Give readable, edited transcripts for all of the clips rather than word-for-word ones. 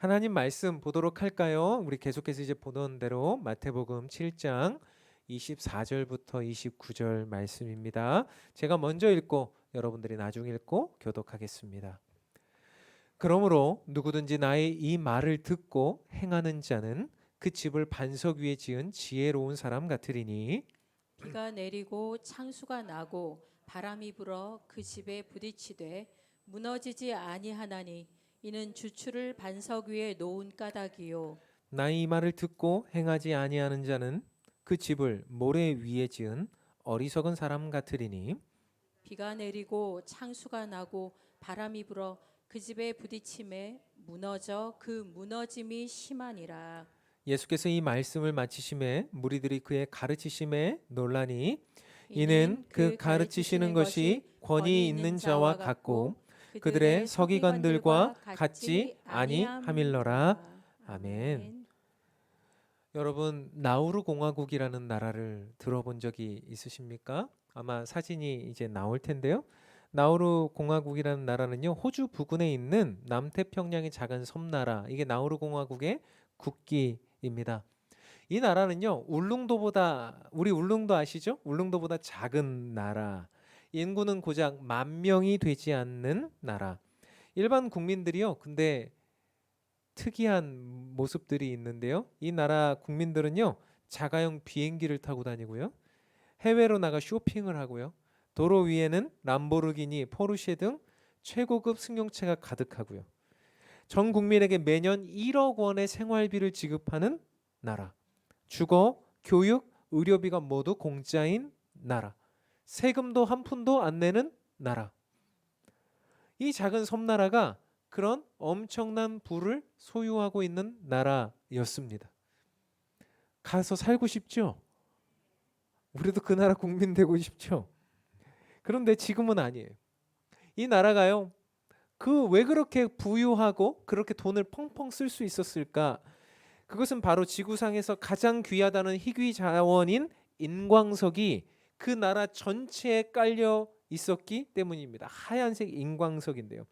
하나님 말씀 보도록 할까요? 우리 계속해서 이제 보던 대로 마태복음 7장 24절부터 29절 말씀입니다. 제가 먼저 읽고 여러분들이 나중에 읽고 교독하겠습니다. 그러므로 누구든지 나의 이 말을 듣고 행하는 자는 그 집을 반석 위에 지은 지혜로운 사람 같으리니 비가 내리고 창수가 나고 바람이 불어 그 집에 부딪히되 무너지지 아니하나니 이는 주추를 반석 위에 놓은 까닭이요. 나의 이 말을 듣고 행하지 아니하는 자는 그 집을 모래 위에 지은 어리석은 사람 같으리니 비가 내리고 창수가 나고 바람이 불어 그 집에 부딪힘에 무너져 그 무너짐이 심하니라. 예수께서 이 말씀을 마치심에 무리들이 그의 가르치심에 놀라니 이는 이는 그 그 가르치시는 가르치시는 것이 것이 권위 권위 있는 있는 자와 자와 같고 같고 그들의 그들의 서기관들과 서기관들과 같지 같지 아니함일러라. 아니함이니라. 아멘. 아멘. 여러분 나우루 공화국이라는 나라를 들어본 적이 있으십니까? 아마 사진이 이제 나올 텐데요. 나우루 공화국이라는 나라는요, 호주 부근에 있는 남태평양의 작은 섬나라, 이게 나우루 공화국의 국기입니다. 이 나라는요, 울릉도보다, 우리 울릉도 아시죠? 울릉도보다 작은 나라. 인구는 고작 10,000명이 되지 않는 나라. 일반 국민들이요, 근데 특이한 모습들이 있는데요. 이 나라 국민들은요, 자가용 비행기를 타고 다니고요. 해외로 나가 쇼핑을 하고요. 도로 위에는 람보르기니, 포르쉐 등 최고급 승용차가 가득하고요. 전 국민에게 매년 1억 원의 생활비를 지급하는 나라. 주거, 교육, 의료비가 모두 공짜인 나라. 세금도 한 푼도 안 내는 나라. 이 작은 섬나라가 그런 엄청난 부를 소유하고 있는 나라였습니다. 가서 살고 싶죠? 우리도 그 나라 국민 되고 싶죠? 그런데 지금은 아니에요. 이 나라가요, 그 왜 그렇게 부유하고 그렇게 돈을 펑펑 쓸 수 있었을까? 그것은 바로 지구상에서 가장 귀하다는 희귀 자원인 인광석이 그 나라 전체에 깔려 있었기 때문입니다. 하얀색 인광석인데요.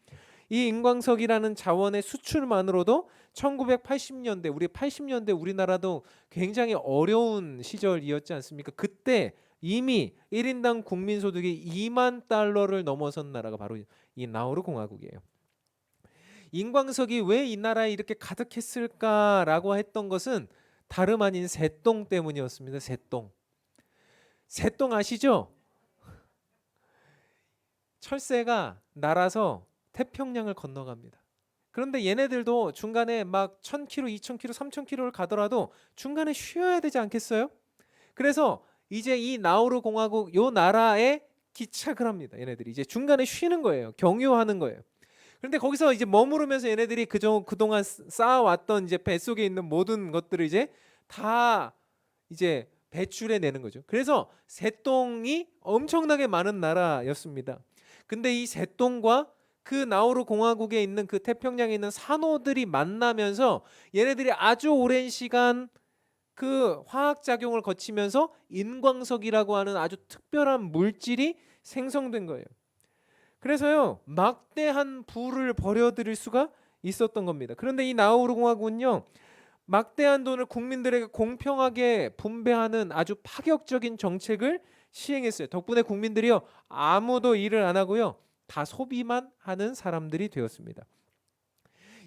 이 인광석이라는 자원의 수출만으로도 1980년대, 우리 80년대 우리나라도 굉장히 어려운 시절이었지 않습니까? 그때 이미 1인당 국민 소득이 2만 달러를 넘어선 나라가 바로 이 나우루 공화국이에요. 인광석이 왜 이 나라에 이렇게 가득했을까라고 했던 것은 다름 아닌 새똥 때문이었습니다. 새똥. 새똥 아시죠? 철새가 날아서 태평양을 건너갑니다. 그런데 얘네들도 중간에 막 1000km, 2000km, 3000km를 가더라도 중간에 쉬어야 되지 않겠어요? 그래서 이제 이 나우루 공화국 요 나라에 기착을 합니다. 얘네들이 이제 중간에 쉬는 거예요. 경유하는 거예요. 그런데 거기서 이제 머무르면서 얘네들이 그동안 쌓아왔던 이제 뱃속에 있는 모든 것들을 이제 다 이제 배출해 내는 거죠. 그래서 새똥이 엄청나게 많은 나라였습니다. 근데 이 새똥과 그 나우루 공화국에 있는 그 태평양에 있는 산호들이 만나면서 얘네들이 아주 오랜 시간 그 화학 작용을 거치면서 인광석이라고 하는 아주 특별한 물질이 생성된 거예요. 그래서요, 막대한 부를 벌여들일 수가 있었던 겁니다. 그런데 이 나우루 공화국은요, 막대한 돈을 국민들에게 공평하게 분배하는 아주 파격적인 정책을 시행했어요. 덕분에 국민들이요, 아무도 일을 안 하고요, 다 소비만 하는 사람들이 되었습니다.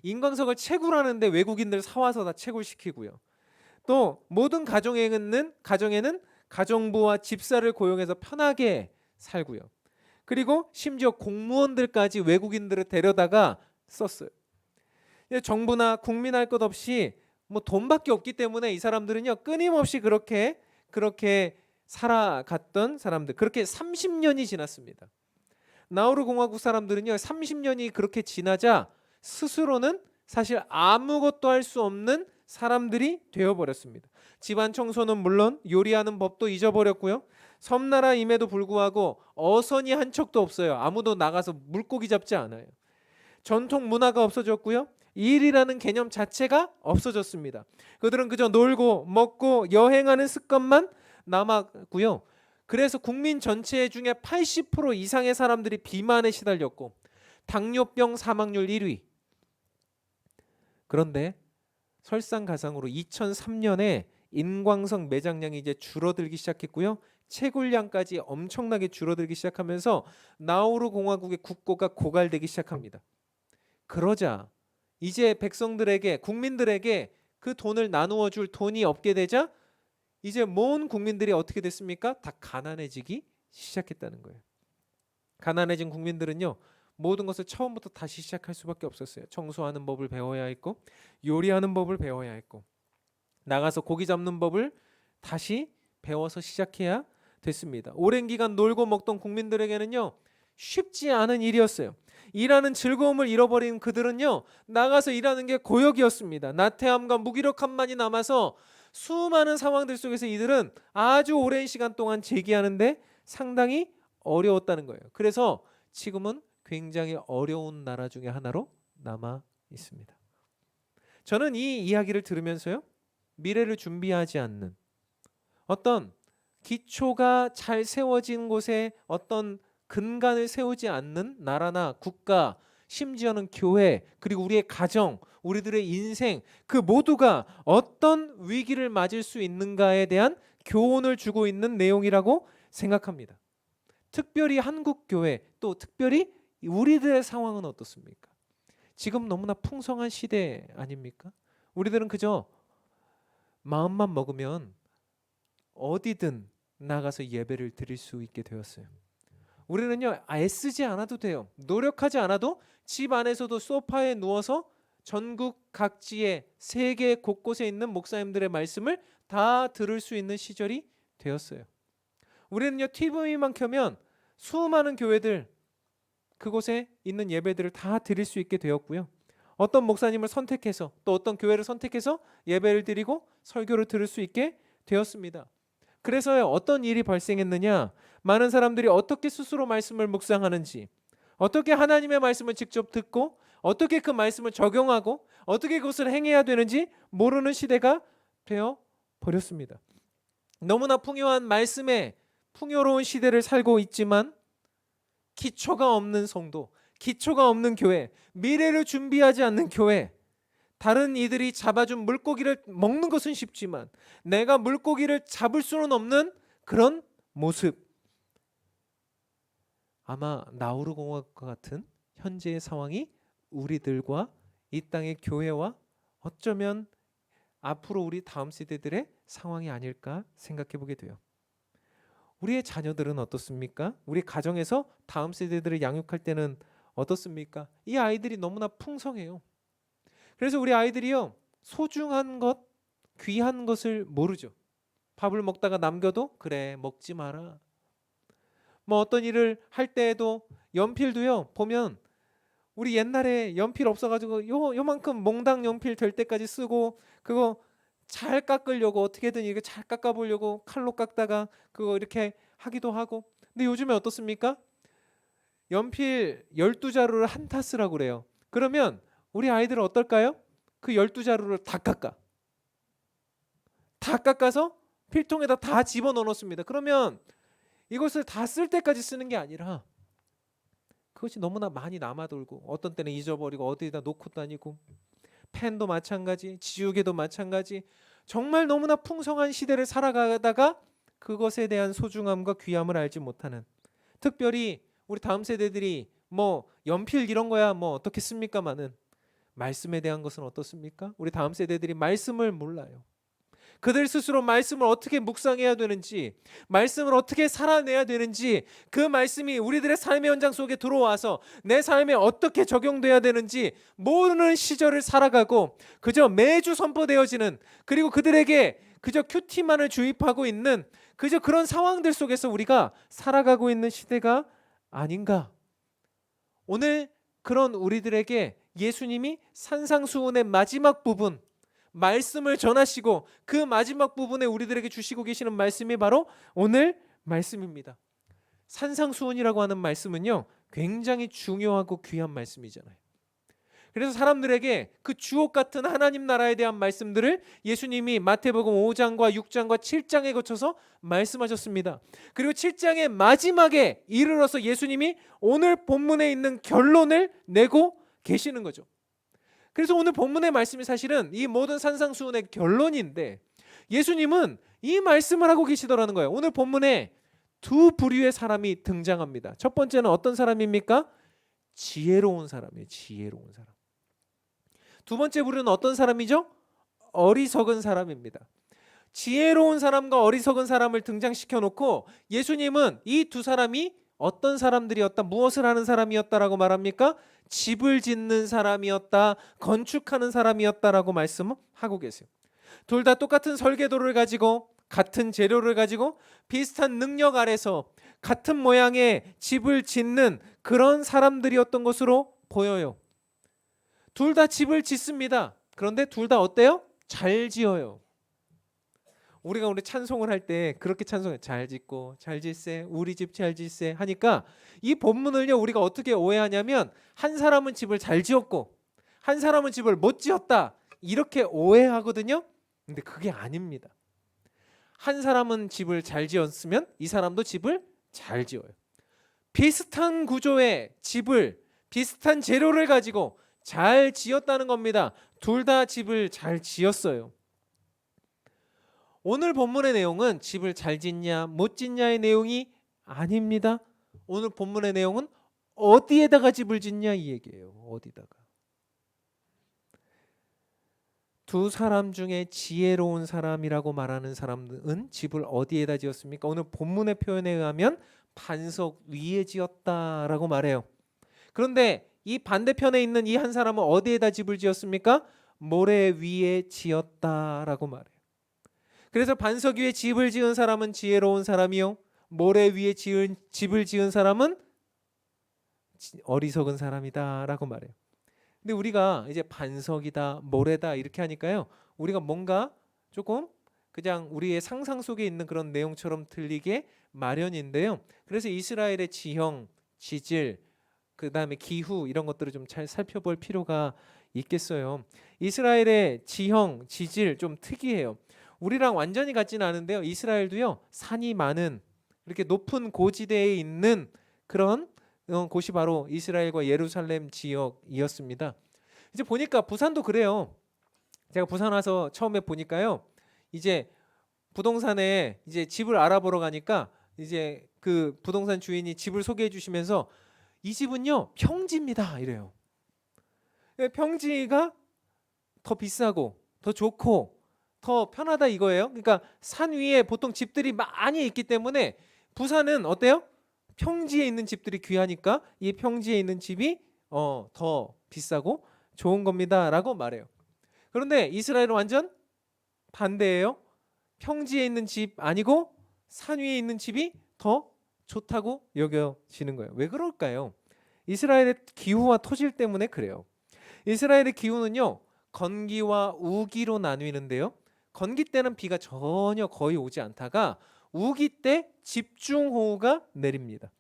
인광석을 채굴하는데 외국인들 사와서 다 채굴시키고요. 또 모든 가정에는 가정부와 집사를 고용해서 편하게 살고요. 그리고 심지어 공무원들까지 외국인들을 데려다가 썼어요. 정부나 국민 할 것 없이 뭐 돈밖에 없기 때문에 이 사람들은요, 끊임없이 그렇게 살아갔던 사람들. 그렇게 30년이 지났습니다. 나우루 공화국 사람들은요, 30년이 그렇게 지나자 스스로는 사실 아무것도 할 수 없는 사람들이 되어버렸습니다. 집안 청소는 물론 요리하는 법도 잊어버렸고요. 섬나라임에도 불구하고 어선이 한 척도 없어요. 아무도 나가서 물고기 잡지 않아요. 전통 문화가 없어졌고요. 일이라는 개념 자체가 없어졌습니다. 그들은 그저 놀고 먹고 여행하는 습관만 남았고요. 그래서 국민 전체 중에 80% 이상의 사람들이 비만에 시달렸고 당뇨병 사망률 1위, 그런데 설상가상으로 2003년에 인광석 매장량이 이제 줄어들기 시작했고요. 채굴량까지 엄청나게 줄어들기 시작하면서 나우루 공화국의 국고가 고갈되기 시작합니다. 그러자 이제 백성들에게, 국민들에게 그 돈을 나누어 줄 돈이 없게 되자 이제 모든 국민들이 어떻게 됐습니까? 다 가난해지기 시작했다는 거예요. 가난해진 국민들은요, 모든 것을 처음부터 다시 시작할 수밖에 없었어요. 청소하는 법을 배워야 했고, 요리하는 법을 배워야 했고, 나가서 고기 잡는 법을 다시 배워서 시작해야 됐습니다. 오랜 기간 놀고 먹던 국민들에게는요, 쉽지 않은 일이었어요. 일하는 즐거움을 잃어버린 그들은요, 나가서 일하는 게 고역이었습니다. 나태함과 무기력함만이 남아서 수많은 상황들 속에서 이들은 아주 오랜 시간 동안 제기하는데 상당히 어려웠다는 거예요. 그래서 지금은 굉장히 어려운 나라 중에 하나로 남아 있습니다. 저는 이 이야기를 들으면서요, 미래를 준비하지 않는 어떤 기초가 잘 세워진 곳에 어떤 근간을 세우지 않는 나라나 국가, 심지어는 교회, 그리고 우리의 가정, 우리들의 인생, 그 모두가 어떤 위기를 맞을 수 있는가에 대한 교훈을 주고 있는 내용이라고 생각합니다. 특별히 한국 교회, 또 특별히 우리들의 상황은 어떻습니까? 지금 너무나 풍성한 시대 아닙니까? 우리들은 그저 마음만 먹으면 어디든 나가서 예배를 드릴 수 있게 되었어요. 우리는요, 애쓰지 않아도 돼요. 노력하지 않아도 집 안에서도 소파에 누워서 전국 각지의 세계 곳곳에 있는 목사님들의 말씀을 다 들을 수 있는 시절이 되었어요. 우리는요, TV만 켜면 수많은 교회들, 그곳에 있는 예배들을 다 드릴 수 있게 되었고요. 어떤 목사님을 선택해서, 또 어떤 교회를 선택해서 예배를 드리고 설교를 들을 수 있게 되었습니다. 그래서 어떤 일이 발생했느냐? 많은 사람들이 어떻게 스스로 말씀을 묵상하는지, 어떻게 하나님의 말씀을 직접 듣고, 어떻게 그 말씀을 적용하고, 어떻게 그것을 행해야 되는지 모르는 시대가 되어 버렸습니다. 너무나 풍요한 말씀에 풍요로운 시대를 살고 있지만 기초가 없는 성도, 기초가 없는 교회, 미래를 준비하지 않는 교회, 다른 이들이 잡아준 물고기를 먹는 것은 쉽지만 내가 물고기를 잡을 수는 없는 그런 모습, 아마 나우루 공화국과 같은 현재의 상황이 우리들과 이 땅의 교회와 어쩌면 앞으로 우리 다음 세대들의 상황이 아닐까 생각해 보게 돼요. 우리의 자녀들은 어떻습니까? 우리 가정에서 다음 세대들을 양육할 때는 어떻습니까? 이 아이들이 너무나 풍성해요. 그래서 우리 아이들이요, 소중한 것, 귀한 것을 모르죠. 밥을 먹다가 남겨도 그래 먹지 마라. 뭐 어떤 일을 할 때에도 연필도요, 보면 우리 옛날에 연필 없어가지고 요만큼 몽당 연필 될 때까지 쓰고, 그거 잘 깎으려고 어떻게든 이렇게 잘 깎아보려고 칼로 깎다가 그거 이렇게 하기도 하고. 근데 요즘에 어떻습니까? 연필 12자루를 한 타 쓰라고 그래요. 그러면 우리 아이들은 어떨까요? 그 12자루를 다 깎아서 필통에다 다 집어넣어 놓습니다. 그러면 이것을 다 쓸 때까지 쓰는 게 아니라 그것이 너무나 많이 남아돌고, 어떤 때는 잊어버리고 어디에다 놓고 다니고, 펜도 마찬가지, 지우개도 마찬가지, 정말 너무나 풍성한 시대를 살아가다가 그것에 대한 소중함과 귀함을 알지 못하는, 특별히 우리 다음 세대들이 뭐 연필 이런 거야 뭐 어떻겠습니까마는 말씀에 대한 것은 어떻습니까? 우리 다음 세대들이 말씀을 몰라요. 그들 스스로 말씀을 어떻게 묵상해야 되는지, 말씀을 어떻게 살아내야 되는지, 그 말씀이 우리들의 삶의 현장 속에 들어와서 내 삶에 어떻게 적용돼야 되는지 모르는 시절을 살아가고, 그저 매주 선포되어지는, 그리고 그들에게 그저 큐티만을 주입하고 있는 그저 그런 상황들 속에서 우리가 살아가고 있는 시대가 아닌가. 오늘 그런 우리들에게 예수님이 산상수훈의 마지막 부분, 말씀을 전하시고 그 마지막 부분에 우리들에게 주시고 계시는 말씀이 바로 오늘 말씀입니다. 산상수훈이라고 하는 말씀은요, 굉장히 중요하고 귀한 말씀이잖아요. 그래서 사람들에게 그 주옥 같은 하나님 나라에 대한 말씀들을 예수님이 마태복음 5장과 6장과 7장에 거쳐서 말씀하셨습니다. 그리고 7장의 마지막에 이르러서 예수님이 오늘 본문에 있는 결론을 내고 계시는 거죠. 그래서 오늘 본문의 말씀이 사실은 이 모든 산상수훈의 결론인데 예수님은 이 말씀을 하고 계시더라는 거예요. 오늘 본문에 두 부류의 사람이 등장합니다. 첫 번째는 어떤 사람입니까? 지혜로운 사람이에요. 지혜로운 사람. 두 번째 부류는 어떤 사람이죠? 어리석은 사람입니다. 지혜로운 사람과 어리석은 사람을 등장시켜 놓고 예수님은 이 두 사람이 어떤 사람들이었다, 무엇을 하는 사람이었다라고 말합니까? 집을 짓는 사람이었다, 건축하는 사람이었다라고 말씀하고 계세요. 둘 다 똑같은 설계도를 가지고 같은 재료를 가지고 비슷한 능력 아래서 같은 모양의 집을 짓는 그런 사람들이었던 것으로 보여요. 둘 다 집을 짓습니다. 그런데 둘 다 어때요? 잘 지어요. 우리가 우리 찬송을 할 때 그렇게 찬송해. 잘 짓고 잘 짓세, 우리 집 잘 짓세 하니까 이 본문을요 우리가 어떻게 오해하냐면 한 사람은 집을 잘 지었고 한 사람은 집을 못 지었다 이렇게 오해하거든요. 근데 그게 아닙니다. 한 사람은 집을 잘 지었으면 이 사람도 집을 잘 지어요. 비슷한 구조의 집을 비슷한 재료를 가지고 잘 지었다는 겁니다. 둘 다 집을 잘 지었어요. 오늘 본문의 내용은 집을 잘 짓냐 못 짓냐의 내용이 아닙니다. 오늘 본문의 내용은 어디에다가 집을 짓냐 이 얘기예요. 어디다가. 두 사람 중에 지혜로운 사람이라고 말하는 사람은 집을 어디에다 지었습니까? 오늘 본문의 표현에 의하면 반석 위에 지었다라고 말해요. 그런데 이 반대편에 있는 이 한 사람은 어디에다 집을 지었습니까? 모래 위에 지었다라고 말해요. 그래서 반석 위에 집을 지은 사람은 지혜로운 사람이요, 모래 위에 집을 지은 사람은 어리석은 사람이다라고 말해요. 근데 우리가 이제 반석이다, 모래다 이렇게 하니까요, 우리가 뭔가 조금 그냥 우리의 상상 속에 있는 그런 내용처럼 들리게 마련인데요. 그래서 이스라엘의 지형, 지질, 그 다음에 기후 이런 것들을 좀 잘 살펴볼 필요가 있겠어요. 이스라엘의 지형, 지질 좀 특이해요. 우리랑 완전히 같지는 않은데요. 이스라엘도요 산이 많은 이렇게 높은 고지대에 있는 그런 곳이 바로 이스라엘과 예루살렘 지역이었습니다. 이제 보니까 부산도 그래요. 제가 부산 와서 처음에 보니까요. 이제 부동산에 이제 집을 알아보러 가니까 이제 그 부동산 주인이 집을 소개해 주시면서 이 집은요 평지입니다 이래요. 평지가 더 비싸고 더 좋고 더 편하다 이거예요. 그러니까 산 위에 보통 집들이 많이 있기 때문에 부산은 어때요? 평지에 있는 집들이 귀하니까 이 평지에 있는 집이 더 비싸고 좋은 겁니다라고 말해요. 그런데 이스라엘은 완전 반대예요. 평지에 있는 집 아니고 산 위에 있는 집이 더 좋다고 여겨지는 거예요. 왜 그럴까요? 이스라엘의 기후와 토질 때문에 그래요. 이스라엘의 기후는요 건기와 우기로 나뉘는데요. 건기 때는 비가 전혀 거의 오지 않다가 우기 때 집중호우가 내립니다.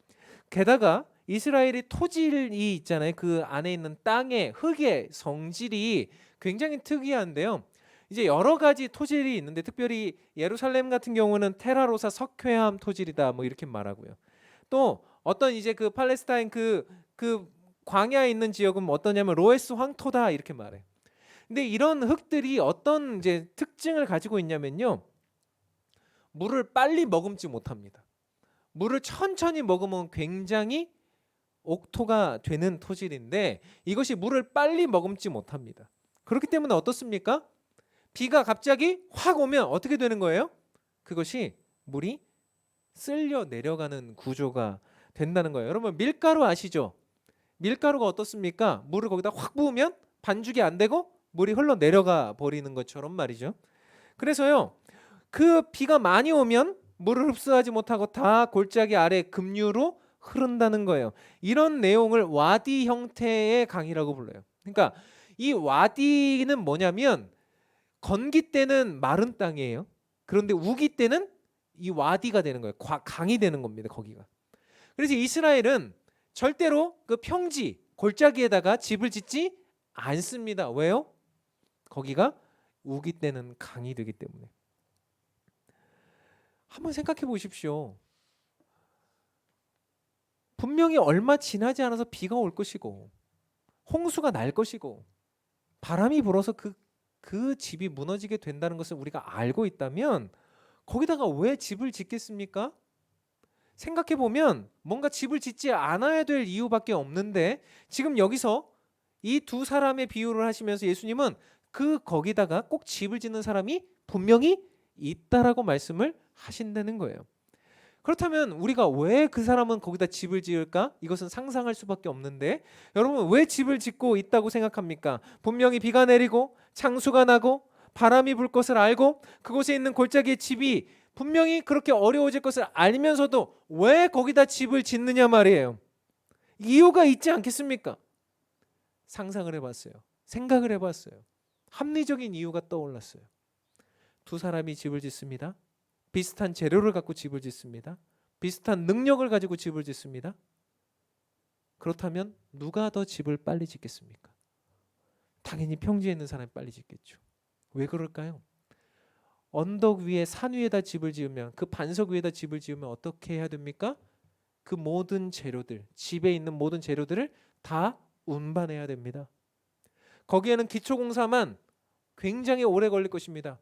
게다가 이스라엘이 토질이 있잖아요. 그 안에 있는 땅의 흙의 성질이 굉장히 특이한데요. 이제 여러 가지 토질이 있는데 특별히 예루살렘 같은 경우는 테라로사 석회암 토질이다 뭐 이렇게 말하고요. 또 어떤 이제 그 팔레스타인 그 광야에 있는 지역은 어떠냐면 로에스 황토다 이렇게 말해. 근데 이런 흙들이 어떤 이제 특징을 가지고 있냐면요. 물을 빨리 머금지 못합니다. 물을 천천히 머금으면 굉장히 옥토가 되는 토질인데 이것이 물을 빨리 머금지 못합니다. 그렇기 때문에 어떻습니까? 비가 갑자기 확 오면 어떻게 되는 거예요? 그것이 물이 쓸려 내려가는 구조가 된다는 거예요. 여러분 밀가루 아시죠? 밀가루가 어떻습니까? 물을 거기다 확 부으면 반죽이 안 되고 물이 흘러 내려가 버리는 것처럼 말이죠. 그래서요. 그 비가 많이 오면 물을 흡수하지 못하고 다 골짜기 아래 급류로 흐른다는 거예요. 이런 내용을 와디 형태의 강이라고 불러요. 그러니까 이 와디는 뭐냐면 건기 때는 마른 땅이에요. 그런데 우기 때는 이 와디가 되는 거예요. 강이 되는 겁니다. 거기가. 그래서 이스라엘은 절대로 그 평지 골짜기에다가 집을 짓지 않습니다. 왜요? 거기가 우기 때는 강이 되기 때문에. 한번 생각해 보십시오. 분명히 얼마 지나지 않아서 비가 올 것이고 홍수가 날 것이고 바람이 불어서 그 집이 무너지게 된다는 것을 우리가 알고 있다면 거기다가 왜 집을 짓겠습니까? 생각해 보면 뭔가 집을 짓지 않아야 될 이유밖에 없는데 지금 여기서 이 두 사람의 비유를 하시면서 예수님은 거기다가 꼭 집을 짓는 사람이 분명히 있다라고 말씀을 하신다는 거예요. 그렇다면 우리가 왜 그 사람은 거기다 집을 지을까? 이것은 상상할 수밖에 없는데 여러분 왜 집을 짓고 있다고 생각합니까? 분명히 비가 내리고 창수가 나고 바람이 불 것을 알고 그곳에 있는 골짜기의 집이 분명히 그렇게 어려워질 것을 알면서도 왜 거기다 집을 짓느냐 말이에요. 이유가 있지 않겠습니까? 상상을 해봤어요. 생각을 해봤어요. 합리적인 이유가 떠올랐어요. 두 사람이 집을 짓습니다. 비슷한 재료를 갖고 집을 짓습니다. 비슷한 능력을 가지고 집을 짓습니다. 그렇다면 누가 더 집을 빨리 짓겠습니까? 당연히 평지에 있는 사람이 빨리 짓겠죠. 왜 그럴까요? 언덕 위에 산 위에다 집을 지으면 그 반석 위에다 집을 지으면 어떻게 해야 됩니까? 그 모든 재료들, 집에 있는 모든 재료들을 다 운반해야 됩니다. 거기에는 기초공사만 굉장히 오래 걸릴 것입니다.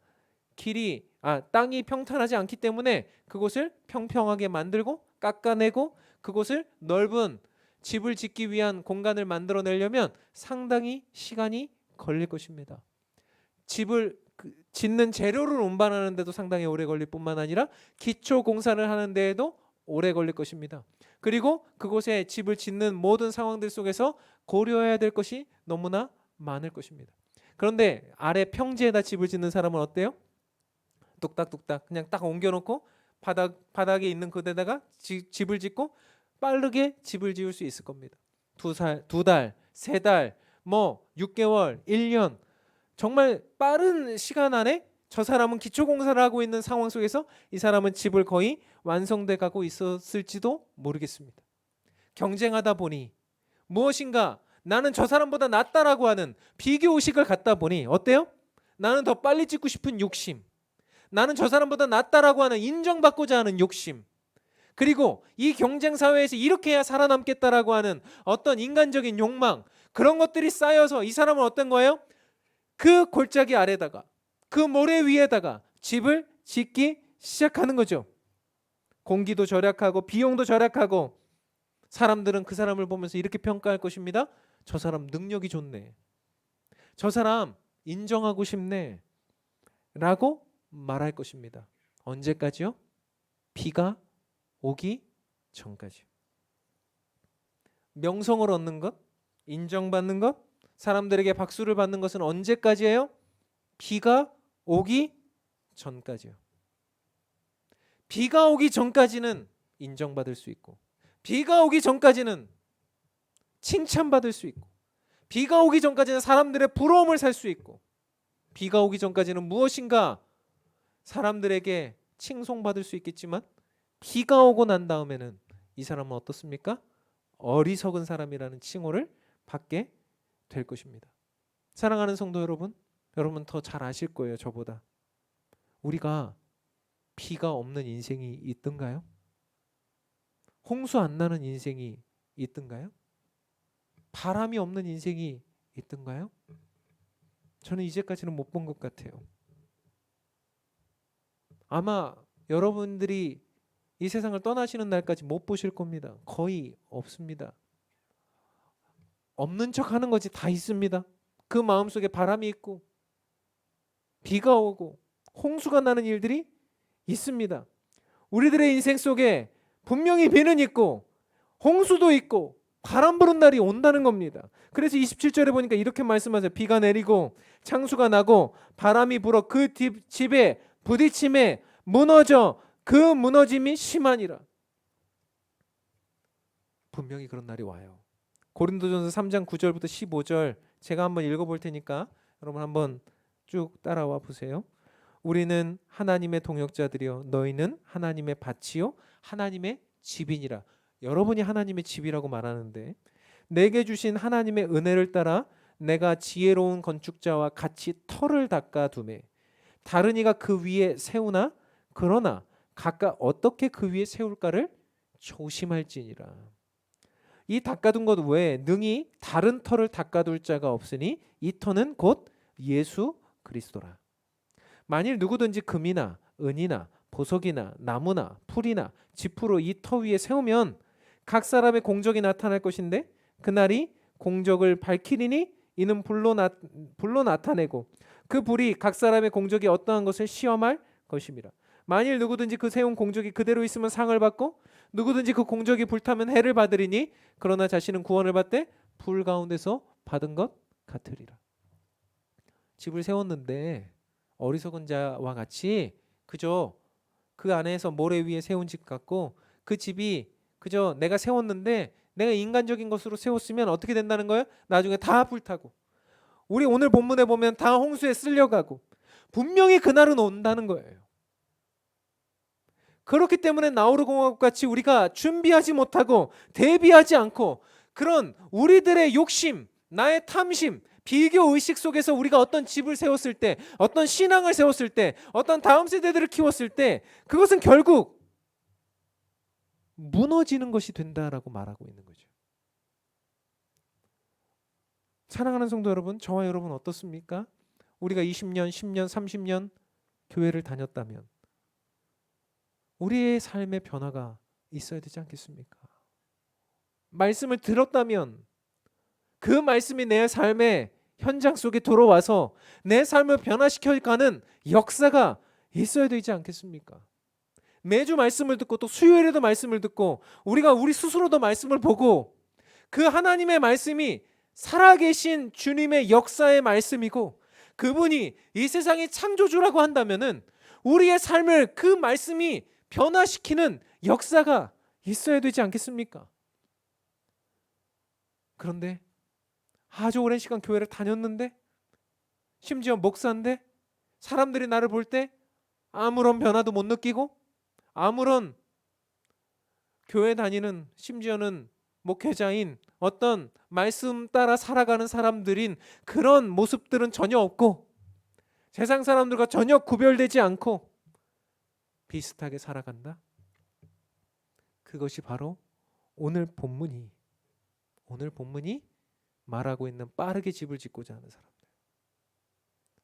땅이 평탄하지 않기 때문에 그곳을 평평하게 만들고 깎아내고 그곳을 넓은 집을 짓기 위한 공간을 만들어내려면 상당히 시간이 걸릴 것입니다. 집을 짓는 재료를 운반하는 데도 상당히 오래 걸릴 뿐만 아니라 기초 공사를 하는 데에도 오래 걸릴 것입니다. 그리고 그곳에 집을 짓는 모든 상황들 속에서 고려해야 될 것이 너무나 많을 것입니다. 그런데 아래 평지에다 집을 짓는 사람은 어때요? 뚝딱뚝딱 그냥 딱 옮겨놓고 바닥에 있는 그데다가 집을 짓고 빠르게 집을 지을 수 있을 겁니다. 두 달, 세 달, 6개월, 1년 정말 빠른 시간 안에 저 사람은 기초공사를 하고 있는 상황 속에서 이 사람은 집을 거의 완성돼 가고 있었을지도 모르겠습니다. 경쟁하다 보니 무엇인가 나는 저 사람보다 낫다라고 하는 비교의식을 갖다 보니 어때요? 나는 더 빨리 짓고 싶은 욕심, 나는 저 사람보다 낫다라고 하는 인정받고자 하는 욕심, 그리고 이 경쟁 사회에서 이렇게 해야 살아남겠다라고 하는 어떤 인간적인 욕망, 그런 것들이 쌓여서 이 사람은 어떤 거예요? 그 골짜기 아래다가 그 모래 위에다가 집을 짓기 시작하는 거죠. 공기도 절약하고 비용도 절약하고 사람들은 그 사람을 보면서 이렇게 평가할 것입니다. 저 사람 능력이 좋네. 저 사람 인정하고 싶네. 라고 말할 것입니다. 언제까지요? 비가 오기 전까지. 명성을 얻는 것, 인정받는 것, 사람들에게 박수를 받는 것은 언제까지예요? 비가 오기 전까지요. 비가 오기 전까지는 인정받을 수 있고, 비가 오기 전까지는 칭찬받을 수 있고, 비가 오기 전까지는 사람들의 부러움을 살 수 있고, 비가 오기 전까지는 무엇인가 사람들에게 칭송받을 수 있겠지만 비가 오고 난 다음에는 이 사람은 어떻습니까? 어리석은 사람이라는 칭호를 받게 될 것입니다. 사랑하는 성도 여러분, 여러분 더 잘 아실 거예요. 저보다. 우리가 비가 없는 인생이 있던가요? 홍수 안 나는 인생이 있던가요? 바람이 없는 인생이 있던가요? 저는 이제까지는 못 본 것 같아요. 아마 여러분들이 이 세상을 떠나시는 날까지 못 보실 겁니다. 거의 없습니다. 없는 척 하는 거지 다 있습니다. 그 마음속에 바람이 있고 비가 오고 홍수가 나는 일들이 있습니다. 우리들의 인생 속에 분명히 비는 있고 홍수도 있고 바람 부는 날이 온다는 겁니다. 그래서 27절에 보니까 이렇게 말씀하세요. 비가 내리고 창수가 나고 바람이 불어 그 집에 부딪힘에 무너져 그 무너짐이 심하니라. 분명히 그런 날이 와요. 고린도전서 3장 9절부터 15절 제가 한번 읽어볼 테니까 여러분 한번 쭉 따라와 보세요. 우리는 하나님의 동역자들이요 너희는 하나님의 밭이요 하나님의 집이니라. 여러분이 하나님의 집이라고 말하는데 내게 주신 하나님의 은혜를 따라 내가 지혜로운 건축자와 같이 터를 닦아 두매 다른 이가 그 위에 세우나 그러나 각각 어떻게 그 위에 세울까를 조심할지니라. 이 닦아둔 것 외에 능히 다른 터를 닦아둘 자가 없으니 이 터는 곧 예수 그리스도라. 만일 누구든지 금이나 은이나 보석이나 나무나 풀이나 지푸로 이 터 위에 세우면 각 사람의 공적이 나타날 것인데 그날이 공적을 밝히리니 이는 불로 나타내고 그 불이 각 사람의 공적이 어떠한 것을 시험할 것입니다. 만일 누구든지 그 세운 공적이 그대로 있으면 상을 받고 누구든지 그 공적이 불타면 해를 받으리니 그러나 자신은 구원을 받되 불 가운데서 받은 것 같으리라. 집을 세웠는데 어리석은 자와 같이 그저 그 안에서 모래 위에 세운 집 같고 그 집이 그저 내가 세웠는데 내가 인간적인 것으로 세웠으면 어떻게 된다는 거예요? 나중에 다 불타고 우리 오늘 본문에 보면 다 홍수에 쓸려가고 분명히 그날은 온다는 거예요. 그렇기 때문에 나우루 공화국 같이 우리가 준비하지 못하고 대비하지 않고 그런 우리들의 욕심, 나의 탐심, 비교 의식 속에서 우리가 어떤 집을 세웠을 때, 어떤 신앙을 세웠을 때, 어떤 다음 세대들을 키웠을 때 그것은 결국 무너지는 것이 된다라고 말하고 있는 거죠. 사랑하는 성도 여러분, 저와 여러분 어떻습니까? 우리가 20년, 10년, 30년 교회를 다녔다면 우리의 삶의 변화가 있어야 되지 않겠습니까? 말씀을 들었다면 그 말씀이 내 삶의 현장 속에 들어와서 내 삶을 변화시켜가는 역사가 있어야 되지 않겠습니까? 매주 말씀을 듣고 또 수요일에도 말씀을 듣고 우리가 우리 스스로도 말씀을 보고 그 하나님의 말씀이 살아계신 주님의 역사의 말씀이고 그분이 이 세상의 창조주라고 한다면은 우리의 삶을 그 말씀이 변화시키는 역사가 있어야 되지 않겠습니까? 그런데 아주 오랜 시간 교회를 다녔는데 심지어 목사인데 사람들이 나를 볼 때 아무런 변화도 못 느끼고 아무런 교회 다니는 심지어는 목회자인 어떤 말씀 따라 살아가는 사람들인 그런 모습들은 전혀 없고 세상 사람들과 전혀 구별되지 않고 비슷하게 살아간다. 그것이 바로 오늘 본문이 말하고 있는 빠르게 집을 짓고자 하는 사람들.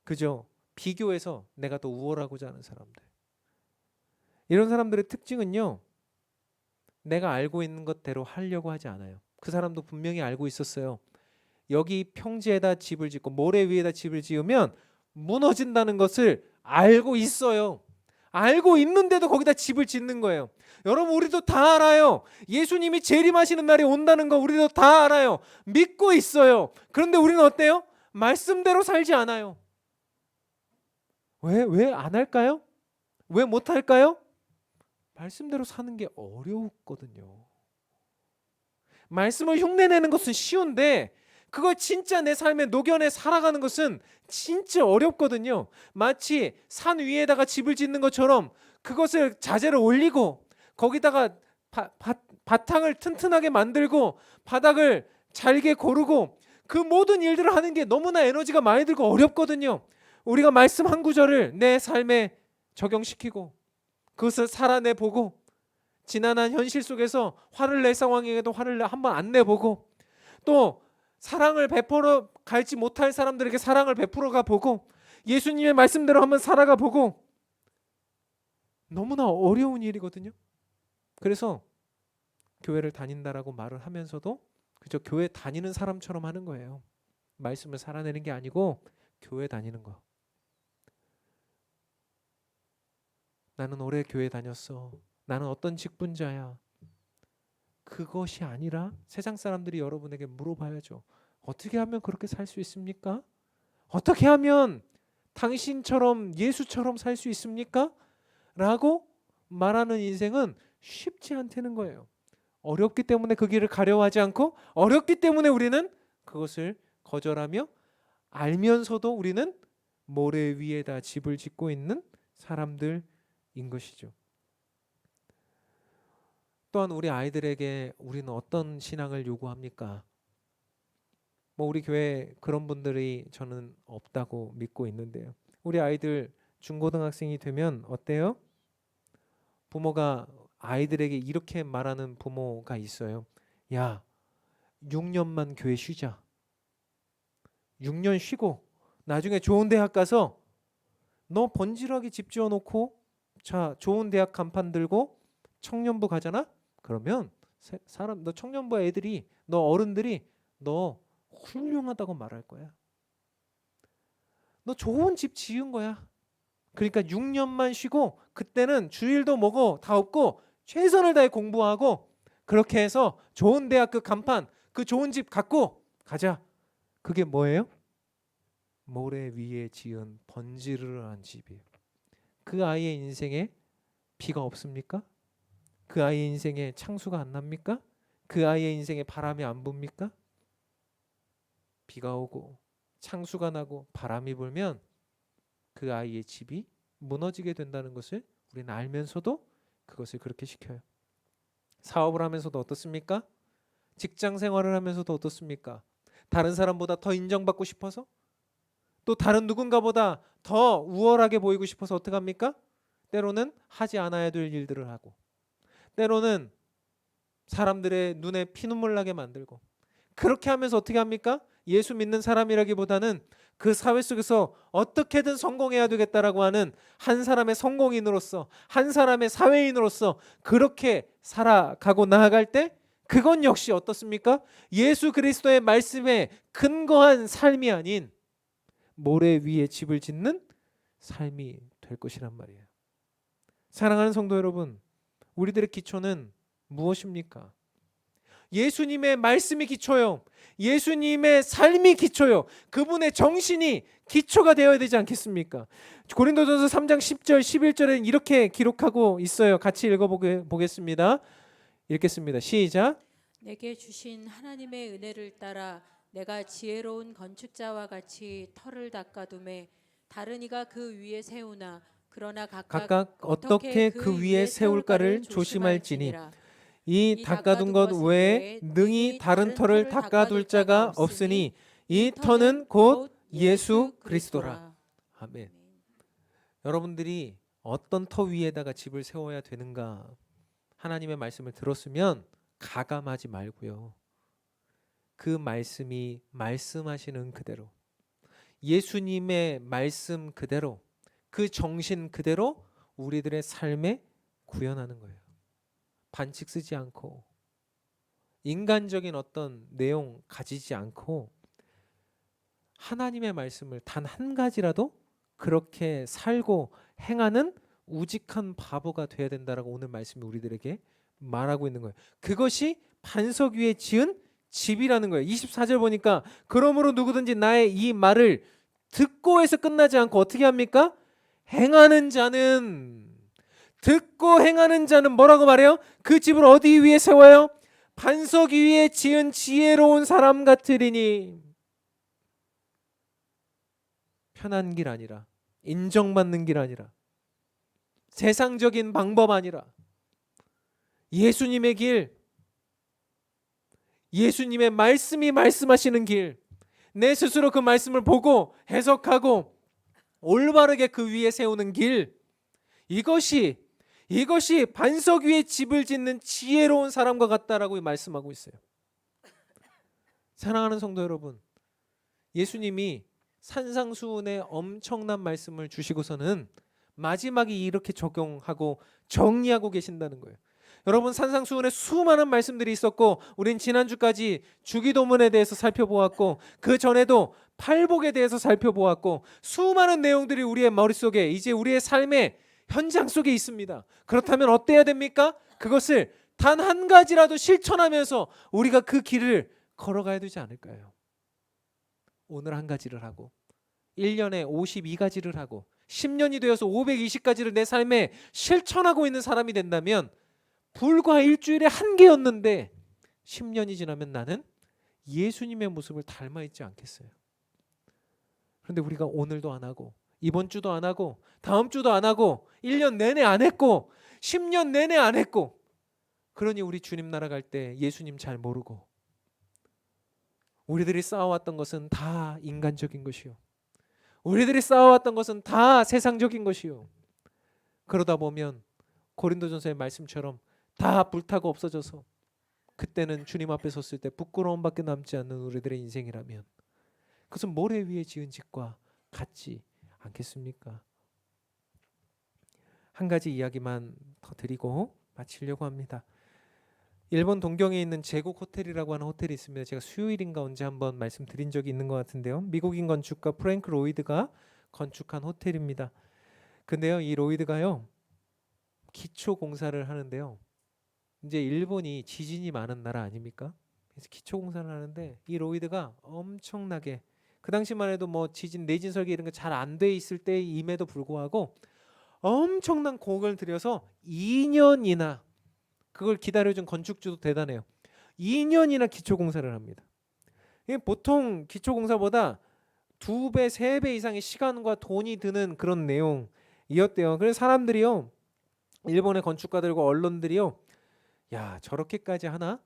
그저 비교해서 내가 더 우월하고자 하는 사람들. 이런 사람들의 특징은요. 내가 알고 있는 것대로 하려고 하지 않아요. 그 사람도 분명히 알고 있었어요. 여기 평지에다 집을 짓고 모래 위에다 집을 지으면 무너진다는 것을 알고 있어요. 알고 있는데도 거기다 집을 짓는 거예요. 여러분 우리도 다 알아요. 예수님이 재림하시는 날이 온다는 거 우리도 다 알아요. 믿고 있어요. 그런데 우리는 어때요? 말씀대로 살지 않아요. 왜 안 할까요? 왜 못 할까요? 말씀대로 사는 게 어렵거든요. 말씀을 흉내내는 것은 쉬운데 그걸 진짜 내 삶에 녹여내 살아가는 것은 진짜 어렵거든요. 마치 산 위에다가 집을 짓는 것처럼 그것을 자재를 올리고 거기다가 바탕을 튼튼하게 만들고 바닥을 잘게 고르고 그 모든 일들을 하는 게 너무나 에너지가 많이 들고 어렵거든요. 우리가 말씀 한 구절을 내 삶에 적용시키고 그것을 살아내보고 지난한 현실 속에서 화를 낼 상황에도 화를 한번 안 내보고 또 사랑을 베풀어 갈지 못할 사람들에게 사랑을 베풀어 가보고 예수님의 말씀대로 한번 살아가 보고 너무나 어려운 일이거든요. 그래서 교회를 다닌다라고 말을 하면서도 그저 교회 다니는 사람처럼 하는 거예요. 말씀을 살아내는 게 아니고 교회 다니는 거. 나는 오래 교회 다녔어. 나는 어떤 직분자야. 그것이 아니라 세상 사람들이 여러분에게 물어봐야죠. 어떻게 하면 그렇게 살 수 있습니까? 어떻게 하면 당신처럼 예수처럼 살 수 있습니까? 라고 말하는 인생은 쉽지 않다는 거예요. 어렵기 때문에 그 길을 가려하지 않고 어렵기 때문에 우리는 그것을 거절하며 알면서도 우리는 모래 위에다 집을 짓고 있는 사람들인 것이죠. 또한 우리 아이들에게 우리는 어떤 신앙을 요구합니까? 우리 교회 그런 분들이 저는 없다고 믿고 있는데요. 우리 아이들 중고등학생이 되면 어때요? 부모가 아이들에게 이렇게 말하는 부모가 있어요. 야, 6년만 교회 쉬자. 6년 쉬고 나중에 좋은 대학 가서 너 번지르하게 집 지어놓고 자 좋은 대학 간판 들고 청년부 가잖아? 그러면 사람 너 청년부 애들이 너 어른들이 너 훌륭하다고 말할 거야. 너 좋은 집 지은 거야. 그러니까 6년만 쉬고 그때는 주일도 뭐고 다 없고 최선을 다해 공부하고 그렇게 해서 좋은 대학 그 간판 그 좋은 집 갖고 가자. 그게 뭐예요? 모래 위에 지은 번지르르한 집이에요. 그 아이의 인생에 비가 없습니까? 그 아이의 인생에 창수가 안 납니까? 그 아이의 인생에 바람이 안 붑니까? 비가 오고 창수가 나고 바람이 불면 그 아이의 집이 무너지게 된다는 것을 우리는 알면서도 그것을 그렇게 시켜요. 사업을 하면서도 어떻습니까? 직장 생활을 하면서도 어떻습니까? 다른 사람보다 더 인정받고 싶어서 또 다른 누군가보다 더 우월하게 보이고 싶어서 어떻게 합니까? 때로는 하지 않아야 될 일들을 하고 때로는 사람들의 눈에 피눈물 나게 만들고 그렇게 하면서 어떻게 합니까? 예수 믿는 사람이라기보다는 그 사회 속에서 어떻게든 성공해야 되겠다라고 하는 한 사람의 성공인으로서 한 사람의 사회인으로서 그렇게 살아가고 나아갈 때 그건 역시 어떻습니까? 예수 그리스도의 말씀에 근거한 삶이 아닌 모래 위에 집을 짓는 삶이 될 것이란 말이에요. 사랑하는 성도 여러분, 우리들의 기초는 무엇입니까? 예수님의 말씀이 기초요. 예수님의 삶이 기초요. 그분의 정신이 기초가 되어야 되지 않겠습니까? 고린도전서 3장 10절 11절에는 이렇게 기록하고 있어요. 같이 읽어보겠습니다. 읽겠습니다. 시작. 내게 주신 하나님의 은혜를 따라 내가 지혜로운 건축자와 같이 터를 닦아둠에 다른 이가 그 위에 세우나 그러나 각각 어떻게 그 위에 세울까를 조심할지니 이 닦아둔 것 외에 능히 다른 터를 닦아둘 자가 없으니 이 터는 곧 예수 그리스도라. 아멘. 여러분들이 어떤 터 위에다가 집을 세워야 되는가 하나님의 말씀을 들었으면 가감하지 말고요. 그 말씀이 말씀하시는 그대로 예수님의 말씀 그대로 그 정신 그대로 우리들의 삶에 구현하는 거예요. 반칙 쓰지 않고 인간적인 어떤 내용 가지지 않고 하나님의 말씀을 단 한 가지라도 그렇게 살고 행하는 우직한 바보가 돼야 된다라고 오늘 말씀이 우리들에게 말하고 있는 거예요. 그것이 반석 위에 지은 집이라는 거예요. 24절 보니까 그러므로 누구든지 나의 이 말을 듣고 해서 끝나지 않고 어떻게 합니까? 행하는 자는 듣고 행하는 자는 뭐라고 말해요? 그 집을 어디 위에 세워요? 반석 위에 지은 지혜로운 사람 같으리니. 편한 길 아니라 인정받는 길 아니라 세상적인 방법 아니라 예수님의 길, 예수님의 말씀이 말씀하시는 길, 내 스스로 그 말씀을 보고 해석하고 올바르게 그 위에 세우는 길, 이것이 반석 위에 집을 짓는 지혜로운 사람과 같다라고 말씀하고 있어요. 사랑하는 성도 여러분, 예수님이 산상수훈의 엄청난 말씀을 주시고서는 마지막에 이렇게 적용하고 정리하고 계신다는 거예요. 여러분, 산상수훈에 수많은 말씀들이 있었고 우린 지난주까지 주기도문에 대해서 살펴보았고 그 전에도 팔복에 대해서 살펴보았고 수많은 내용들이 우리의 머릿속에 이제 우리의 삶의 현장 속에 있습니다. 그렇다면 어때야 됩니까? 그것을 단 한 가지라도 실천하면서 우리가 그 길을 걸어가야 되지 않을까요? 오늘 한 가지를 하고 1년에 52가지를 하고 10년이 되어서 520가지를 내 삶에 실천하고 있는 사람이 된다면 불과 일주일에 한 개였는데 10년이 지나면 나는 예수님의 모습을 닮아 있지 않겠어요? 그런데 우리가 오늘도 안 하고 이번 주도 안 하고 다음 주도 안 하고 1년 내내 안 했고 10년 내내 안 했고 그러니 우리 주님 나라 갈 때 예수님 잘 모르고 우리들이 쌓아왔던 것은 다 인간적인 것이요. 우리들이 쌓아왔던 것은 다 세상적인 것이요. 그러다 보면 고린도전서의 말씀처럼 다 불타고 없어져서 그때는 주님 앞에 섰을 때 부끄러움밖에 남지 않는 우리들의 인생이라면 그것은 모래 위에 지은 집과 같지 않겠습니까? 한 가지 이야기만 더 드리고 마치려고 합니다. 일본 동경에 있는 제국 호텔이라고 하는 호텔이 있습니다. 제가 수요일인가 언제 한번 말씀드린 적이 있는 것 같은데요. 미국인 건축가 프랭크 로이드가 건축한 호텔입니다. 근데요, 이 로이드가요, 기초 공사를 하는데요. 이제 일본이 지진이 많은 나라 아닙니까? 그래서 기초 공사를 하는데 이 로이드가 엄청나게 그 당시만 해도 뭐 지진 내진 설계 이런 거 잘 안 돼 있을 때임에도 불구하고 엄청난 공을 들여서 2년이나 그걸 기다려준 건축주도 대단해요. 2년이나 기초 공사를 합니다. 이게 보통 기초 공사보다 2배, 3배 이상의 시간과 돈이 드는 그런 내용이었대요. 그래서 사람들이요, 일본의 건축가들과 언론들이요, 야, 저렇게까지 하나?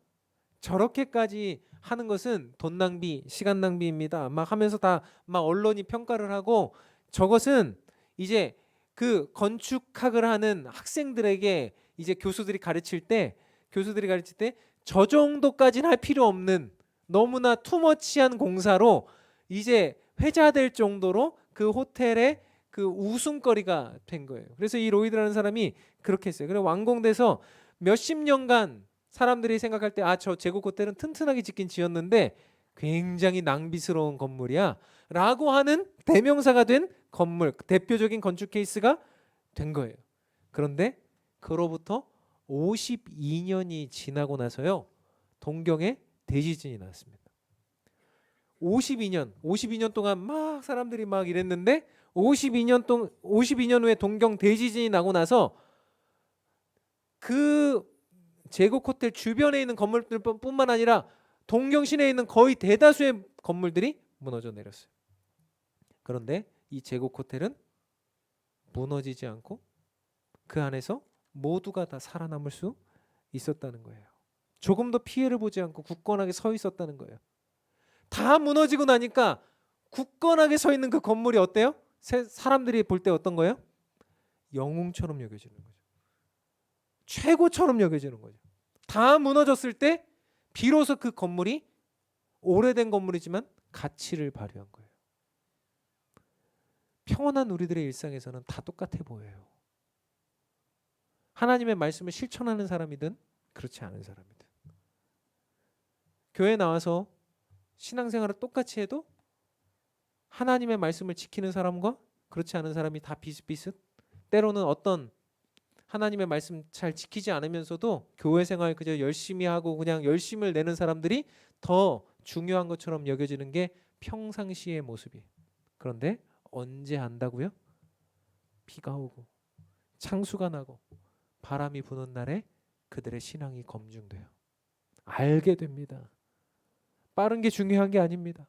저렇게까지 하는 것은 돈 낭비, 시간 낭비입니다. 막 하면서 다 막 언론이 평가를 하고 저것은 이제 그 건축학을 하는 학생들에게 이제 교수들이 가르칠 때 저 정도까지는 할 필요 없는 너무나 투머치한 공사로 이제 회자될 정도로 그 호텔의 그 웃음거리가 된 거예요. 그래서 이 로이드라는 사람이 그렇게 했어요. 그래서 완공돼서 몇십 년간 사람들이 생각할 때 아, 저 제국 호텔은 튼튼하게 짓긴 지었는데 굉장히 낭비스러운 건물이야 라고 하는 대명사가 된 건물, 대표적인 건축 케이스가 된 거예요. 그런데 그로부터 52년이 지나고 나서요, 동경에 대지진이 났습니다. 52년 동안 막 사람들이 막 이랬는데 52년 후에 동경 대지진이 나고 나서 그 제국 호텔 주변에 있는 건물들뿐만 아니라 동경 시내에 있는 거의 대다수의 건물들이 무너져 내렸어요. 그런데 이 제국 호텔은 무너지지 않고 그 안에서 모두가 다 살아남을 수 있었다는 거예요. 조금도 피해를 보지 않고 굳건하게 서 있었다는 거예요. 다 무너지고 나니까 굳건하게 서 있는 그 건물이 어때요? 사람들이 볼 때 어떤 거예요? 영웅처럼 여겨지는 거죠. 최고처럼 여겨지는 거죠. 다 무너졌을 때 비로소 그 건물이 오래된 건물이지만 가치를 발휘한 거예요. 평온한 우리들의 일상에서는 다 똑같아 보여요. 하나님의 말씀을 실천하는 사람이든 그렇지 않은 사람이든 교회 나와서 신앙생활을 똑같이 해도 하나님의 말씀을 지키는 사람과 그렇지 않은 사람이 다 비슷비슷, 때로는 어떤 하나님의 말씀 잘 지키지 않으면서도 교회 생활 그저 열심히 하고 그냥 열심을 내는 사람들이 더 중요한 것처럼 여겨지는 게 평상시의 모습이에요. 그런데 언제 안다고요? 비가 오고 창수가 나고 바람이 부는 날에 그들의 신앙이 검증돼요. 알게 됩니다. 빠른 게 중요한 게 아닙니다.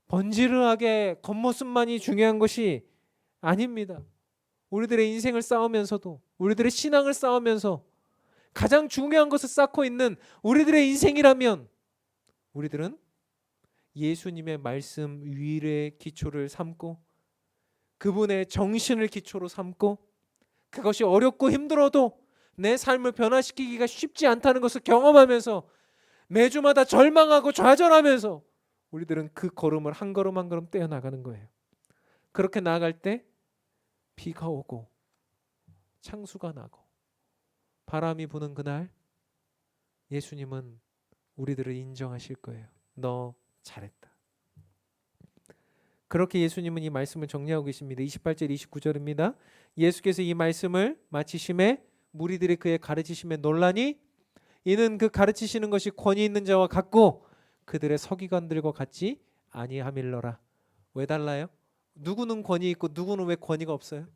번지르하게 겉모습만이 중요한 것이 아닙니다. 우리들의 인생을 싸우면서도 우리들의 신앙을 싸우면서 가장 중요한 것을 쌓고 있는 우리들의 인생이라면 우리들은 예수님의 말씀 위의 기초를 삼고 그분의 정신을 기초로 삼고 그것이 어렵고 힘들어도 내 삶을 변화시키기가 쉽지 않다는 것을 경험하면서 매주마다 절망하고 좌절하면서 우리들은 그 걸음을 한 걸음 한 걸음 떼어나가는 거예요. 그렇게 나아갈 때 비가 오고 창수가 나고 바람이 부는 그날 예수님은 우리들을 인정하실 거예요. 너 잘했다. 그렇게 예수님은 이 말씀을 정리하고 계십니다. 28절 29절입니다. 예수께서 이 말씀을 마치심에 무리들이 그의 가르치심에 놀라니 이는 그 가르치시는 것이 권위 있는 자와 같고 그들의 서기관들과 같지 아니함일러라. 왜 달라요? 누구는 권위 있고 누구는 왜 권위가 없어요?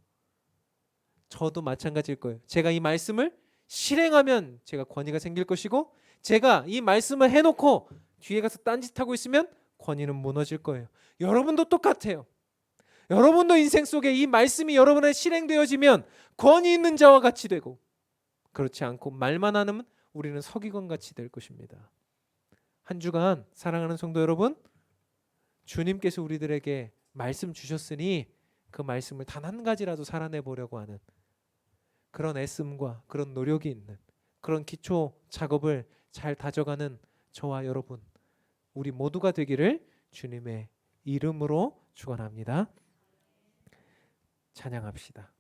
저도 마찬가지일 거예요. 제가 이 말씀을 실행하면 제가 권위가 생길 것이고 제가 이 말씀을 해놓고 뒤에 가서 딴짓하고 있으면 권위는 무너질 거예요. 여러분도 똑같아요. 여러분도 인생 속에 이 말씀이 여러분의 실행되어지면 권위 있는 자와 같이 되고 그렇지 않고 말만 하면 우리는 서기관 같이 될 것입니다. 한 주간 사랑하는 성도 여러분, 주님께서 우리들에게 말씀 주셨으니 그 말씀을 단 한 가지라도 살아내 보려고 하는 그런 애씀과 그런 노력이 있는 그런 기초 작업을 잘 다져가는 저와 여러분, 우리 모두가 되기를 주님의 이름으로 축원합니다. 찬양합시다.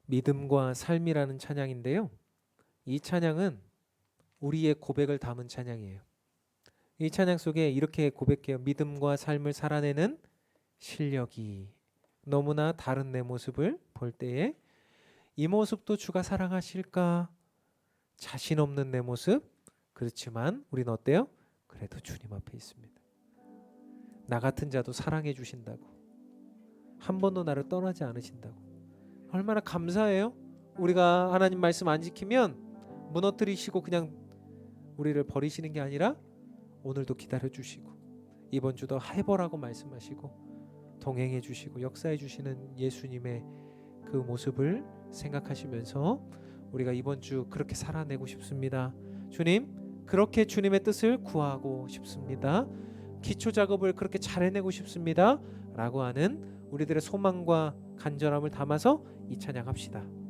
믿음과 삶이라는 찬양인데요. 이 찬양은 우리의 고백을 담은 찬양이에요. 이 찬양 속에 이렇게 고백해요. 믿음과 삶을 살아내는 실력이 너무나 다른 내 모습을 볼 때에 이 모습도 주가 사랑하실까? 자신 없는 내 모습. 그렇지만 우리는 어때요? 그래도 주님 앞에 있습니다. 나 같은 자도 사랑해 주신다고. 한 번도 나를 떠나지 않으신다고. 얼마나 감사해요. 우리가 하나님 말씀 안 지키면 무너뜨리시고 그냥 우리를 버리시는 게 아니라 오늘도 기다려 주시고 이번 주도 해보라고 말씀하시고 동행해 주시고 역사해 주시는 예수님의 그 모습을 생각하시면서 우리가 이번 주 그렇게 살아내고 싶습니다. 주님, 그렇게 주님의 뜻을 구하고 싶습니다. 기초 작업을 그렇게 잘 해내고 싶습니다. 라고 하는 우리들의 소망과 간절함을 담아서 이 찬양합시다.